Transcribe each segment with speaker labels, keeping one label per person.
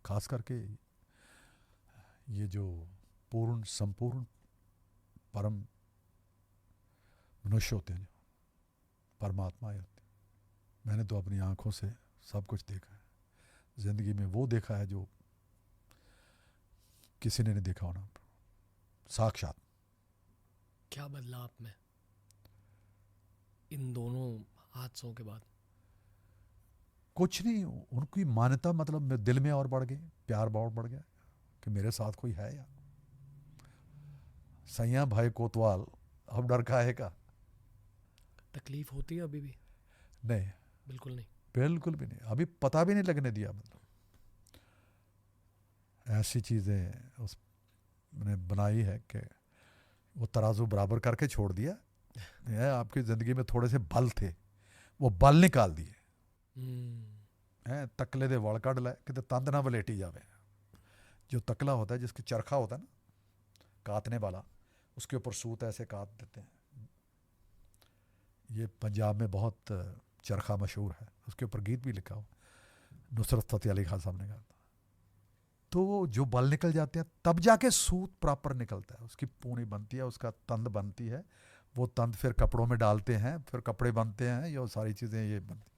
Speaker 1: खास करके ये जो पूर्ण संपूर्ण परम मनुष्य होते हैं, जो परमात्माएं होते हैं, मैंने तो अपनी आंखों से सब कुछ देखा है ज़िंदगी में। वो देखा है जो किसी ने नहीं देखा होना, साक्षात।
Speaker 2: क्या बदला आप में इन दोनों हादसों के बाद?
Speaker 1: कुछ नहीं, उनकी मान्यता मतलब मेरे दिल में और बढ़ गई, प्यार बहुत बढ़ गया कि मेरे साथ कोई है यार। सैया भाई कोतवाल, अब डर काहे का।
Speaker 2: तकलीफ होती है अभी भी?
Speaker 1: नहीं,
Speaker 2: बिल्कुल नहीं।
Speaker 1: बिल्कुल भी नहीं, अभी पता भी नहीं लगने दिया। मतलब ऐसी चीज़ें उसने बनाई है कि वो तराजू बराबर करके छोड़ दिया। ये आपकी ज़िंदगी में थोड़े से बल थे, वो बल निकाल दिए हैं। तकले दे वल कढ़ लै कि तंद ना वलेटी जावे। जो तकला होता है, जिसकी चरखा होता है ना काटने वाला, उसके ऊपर सूत ऐसे काट देते हैं। ये पंजाब में बहुत चरखा मशहूर है, उसके ऊपर गीत भी लिखा हो, नुसरत फ़तेह अली खान साहब ने गाया। तो वो जो बल निकल जाते हैं तब जाके सूत प्रॉपर निकलता है, उसकी पूनी बनती है, उसका तंद बनती है। वो तंद फिर कपड़ों में डालते हैं, फिर कपड़े बनते हैं, ये सारी चीज़ें ये बनती।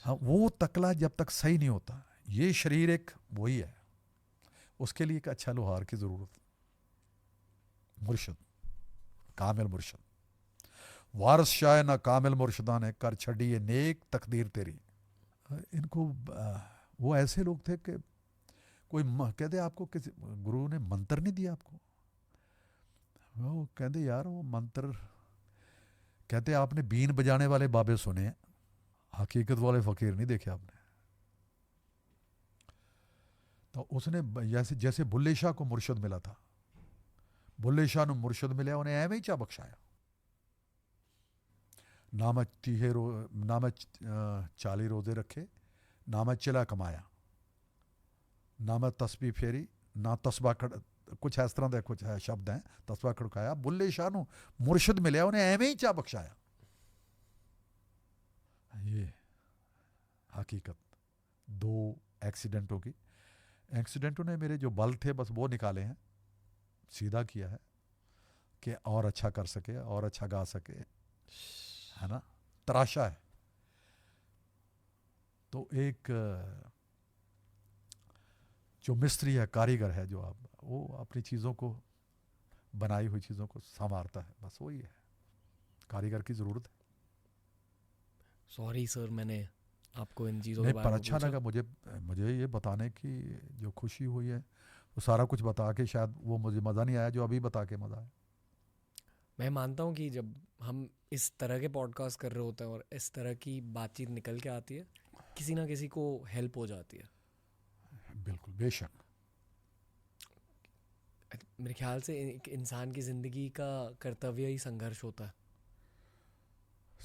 Speaker 1: हाँ, वो तकला जब तक सही नहीं होता, ये शरीर एक वही है, उसके लिए एक अच्छा लोहार की ज़रूरत है। मुर्शद, कामिल मुर्शद। वारस शाह ना कामिल मुर्शदा ने कर छड़ी ये नेक तकदीर तेरी। इनको वो ऐसे लोग थे कि कोई कहते आपको किसी गुरु ने मंत्र नहीं दिया आपको, वो कहते यार वो मंत्र, कहते आपने बीन बजाने वाले बाबे सुने हैं, हकीकत वाले फ़कीर नहीं देखे आपने। तो उसने जैसे जैसे बुल्ले शाह को मुर्शद मिला था, बुल्ले शाह ने मुर्शद मिले, उन्हें एवं ही चा बख्शाया। ना मैं 40 रोज़े रखे, ना मैं चिला कमाया, ना मैं तस्बीह फेरी, ना तस्बा कुछ इस तरह के कुछ है शब्द हैं, तस्बा खड़काया। बुल्ले शाह ਨੂੰ मुर्शद मिले, उन्हें एवं ही चा बख्शाया। ये हकीकत। दो एक्सीडेंटों की, एक्सीडेंटों ने मेरे जो बल थे बस वो निकाले हैं, सीधा किया है कि और अच्छा कर सके, और अच्छा गा सके, है ना, तराशा है। तो एक जो मिस्त्री है, कारीगर है, जो आप वो अपनी चीज़ों को, बनाई हुई चीज़ों को संवारता है, बस वही है, कारीगर की ज़रूरत है।
Speaker 2: सॉरी सर, मैंने आपको इन चीज़ों के
Speaker 1: नहीं,
Speaker 2: बारे
Speaker 1: पर
Speaker 2: में
Speaker 1: अच्छा
Speaker 2: पूछा।
Speaker 1: लगा मुझे, मुझे ये बताने की जो खुशी हुई है, वो सारा कुछ बता के शायद वो मुझे मज़ा नहीं आया जो अभी बता के मज़ा आया।
Speaker 2: मैं मानता हूँ कि जब हम इस तरह के पॉडकास्ट कर रहे होते हैं और इस तरह की बातचीत निकल के आती है, किसी ना किसी को हेल्प हो जाती है।
Speaker 1: बिल्कुल, बेशक।
Speaker 2: मेरे ख्याल से एक इंसान की ज़िंदगी का कर्तव्य ही संघर्ष होता है।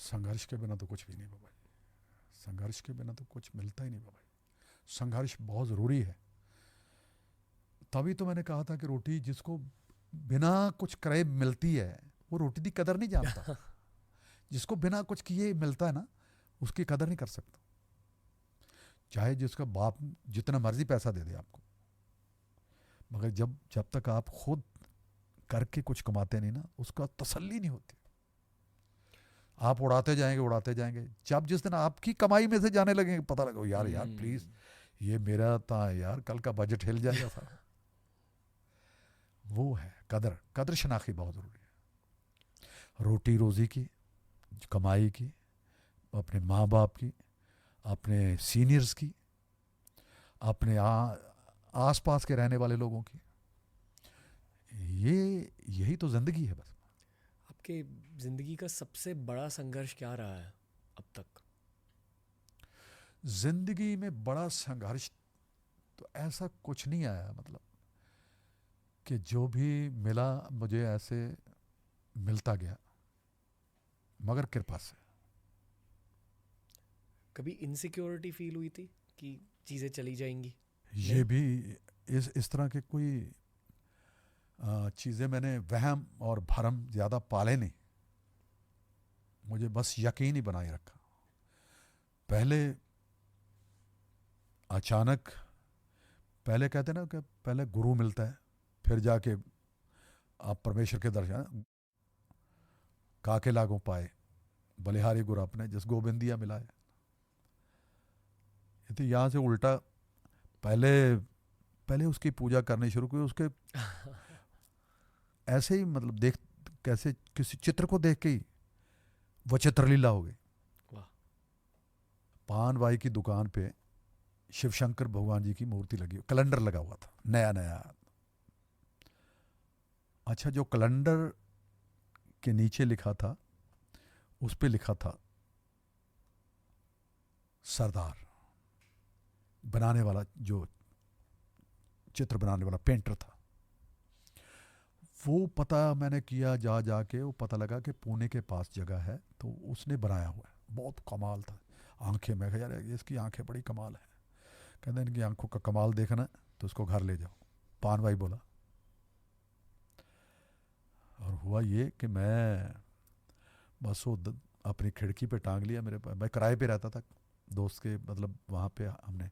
Speaker 1: संघर्ष के बिना तो कुछ भी नहीं बाबा जी, संघर्ष के बिना तो कुछ मिलता ही नहीं बाबा जी। संघर्ष बहुत ज़रूरी है। तभी तो मैंने कहा था कि रोटी जिसको बिना कुछ करे मिलती है, वो रोटी की कदर नहीं जानता। जिसको बिना कुछ किए मिलता है ना, उसकी कदर नहीं कर सकता। चाहे जिसका बाप जितना मर्जी पैसा दे दे आपको, मगर जब जब तक आप खुद करके कुछ कमाते नहीं ना, उसका तसल्ली नहीं होती। आप उड़ाते जाएंगे उड़ाते जाएंगे, जब जिस दिन आपकी कमाई में से जाने लगेंगे, पता लगे यार यार प्लीज़, ये मेरा था यार, कल का बजट हिल जाएगा सारा। वो है कदर, कदर शनाखी बहुत ज़रूरी है। रोटी रोज़ी की, कमाई की, अपने माँ बाप की, अपने सीनियर्स की, अपने आस पास के रहने वाले लोगों की, ये यही तो ज़िंदगी है बस।
Speaker 2: आपके ज़िंदगी का सबसे बड़ा संघर्ष क्या रहा है अब तक?
Speaker 1: ज़िंदगी में बड़ा संघर्ष तो ऐसा कुछ नहीं आया, मतलब कि जो भी मिला मुझे ऐसे मिलता गया, मगर कृपा से।
Speaker 2: कभी इनसिक्योरिटी फील हुई थी कि चीज़ें चली जाएंगी?
Speaker 1: ये
Speaker 2: नहीं?
Speaker 1: भी इस तरह के कोई चीज़ें मैंने वहम और भरम ज़्यादा पाले नहीं, मुझे बस यकीन ही बनाए रखा। पहले अचानक पहले कहते ना कि पहले गुरु मिलता है, फिर जाके आप परमेश्वर के दर्शन। काके लागों पाए बलिहारी गुरु अपने, जिस गोबिंदिया मिलाए। ये तो यहाँ से उल्टा, पहले उसकी पूजा करनी शुरू की, उसके ऐसे ही मतलब देख, कैसे किसी चित्र को देख के ही वो चित्रलीला हो गई।
Speaker 2: वाह।
Speaker 1: पान भाई की दुकान पे शिव शंकर भगवान जी की मूर्ति लगी, कैलेंडर लगा हुआ था नया नया। अच्छा, जो कैलेंडर के नीचे लिखा था उस पे लिखा था सरदार, बनाने वाला जो चित्र बनाने वाला पेंटर था। वो पता मैंने किया जा जाके, वो पता लगा कि पुणे के पास जगह है, तो उसने बनाया हुआ है। बहुत कमाल था, आंखें, मैं कहा यार इसकी आंखें बड़ी कमाल है। कहते इनकी आंखों का कमाल देखना तो उसको घर ले जाओ। पान भाई बोला, और हुआ ये कि मैं बस वो अपनी खिड़की पे टांग लिया। मैं किराए पे रहता था दोस्त के, मतलब वहाँ पे हमने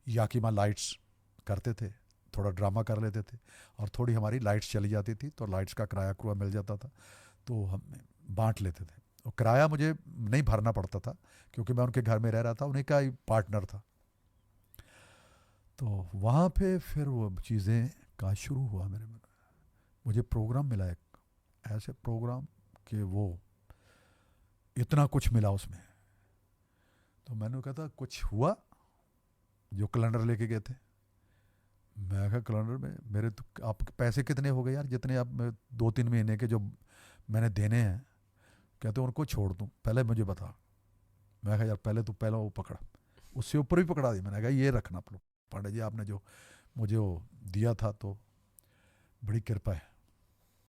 Speaker 1: याकीमा लाइट्स करते थे, थोड़ा ड्रामा कर लेते थे, और थोड़ी हमारी लाइट्स चली जाती थी तो लाइट्स का किराया क्रुआ मिल जाता था, तो हम बांट लेते थे। और किराया मुझे नहीं भरना पड़ता था क्योंकि मैं उनके घर में रह रहा था, उन्हीं का ही पार्टनर था। तो वहाँ पे फिर वो चीज़ें का शुरू हुआ मेरे में। मुझे प्रोग्राम मिला एक, ऐसे प्रोग्राम कि वो इतना कुछ मिला उसमें। तो मैंने कहा था कुछ हुआ, जो कैलेंडर लेके गए थे। मैं कहा कैलेंडर में मेरे तो आपके पैसे कितने हो गए यार, जितने आप 2-3 महीने के जो मैंने देने हैं। कहते उनको छोड़ दूँ, पहले मुझे बता। मैं कहा यार पहले वो पकड़ा, उससे ऊपर भी पकड़ा दी। मैंने कहा ये रखना पांडे जी, आपने जो मुझे वो दिया था तो बड़ी कृपा है।